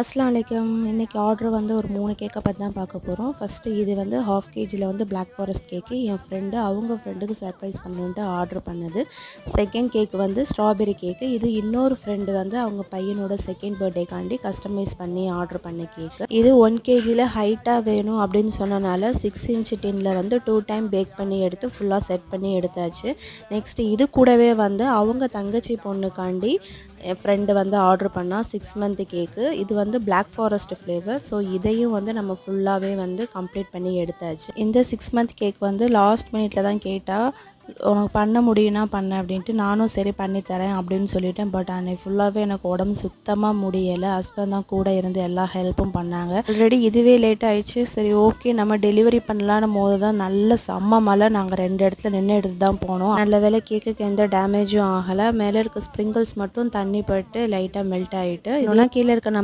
அஸ்ஸலாமு அலைக்கும். இன்னைக்கு ஆர்டர் வந்து ஒரு 3 கேக்க பத்தி தான் பார்க்க போறோம். ஃபர்ஸ்ட்டு இது வந்து 1/2 கேஜில வந்து பிளாக் ஃபாரஸ்ட் கேக்கு. என் ஃப்ரெண்டு அவங்க ஃப்ரெண்டுக்கு சர்ப்ரைஸ் பண்ணணுன்ட்டு ஆர்டர் பண்ணது. செகண்ட் கேக் வந்து ஸ்ட்ராபெர்ரி கேக்கு. இது இன்னொரு ஃப்ரெண்டு வந்து அவங்க பையனோட செகண்ட் பர்த்டேக்காண்டி கஸ்டமைஸ் பண்ணி ஆர்டர் பண்ண கேக்கு. இது 1 கேஜில ஹைட்டா வேணும் அப்படின்னு சொன்னனால 6 இன்ச் டின்ல வந்து 2 டைம் பேக் பண்ணி எடுத்து ஃபுல்லா செட் பண்ணி எடுத்தாச்சு. நெக்ஸ்ட் இது கூடவே வந்து அவங்க தங்கச்சி பொண்ணுக்காண்டி என் ஃப்ரெண்டு வந்து ஆர்டர் பண்ணா 6 மந்த் கேக்கு. இது வந்து பிளாக் ஃபாரஸ்ட் ஃப்ளேவர். ஸோ இதையும் வந்து நம்ம ஃபுல்லாகவே வந்து கம்ப்ளீட் பண்ணி எடுத்தாச்சு. இந்த 6 மந்த் கேக் வந்து லாஸ்ட் மினிட்ல தான் கேட்டா, உனக்கு பண்ண முடியும்னா பண்ண அப்படின்ட்டு நானும் சரி பண்ணி தரேன் அப்படின்னு சொல்லிட்டேன். பட் அன்னைக்கு ஃபுல்லாகவே எனக்கு உடம்பு சுத்தமாக முடியலை. ஹஸ்பண்ட் தான் கூட இருந்து எல்லா ஹெல்ப்பும் பண்ணாங்க. ஆல்ரெடி இதுவே லேட் ஆயிடுச்சு. சரி ஓகே நம்ம டெலிவரி பண்ணலான்னு போது தான் நல்ல செம்ம மழை. நாங்கள் 2 இடத்துல நின்று எடுத்து தான் போனோம். நல்ல வேலை கேக்குக்கு எந்த டேமேஜும் ஆகலை. மேலே இருக்க ஸ்ப்ரிங்கிள்ஸ் மட்டும் தண்ணி பட்டு லைட்டாக மெல்ட் ஆகிட்டு, இல்லைனா கீழே இருக்க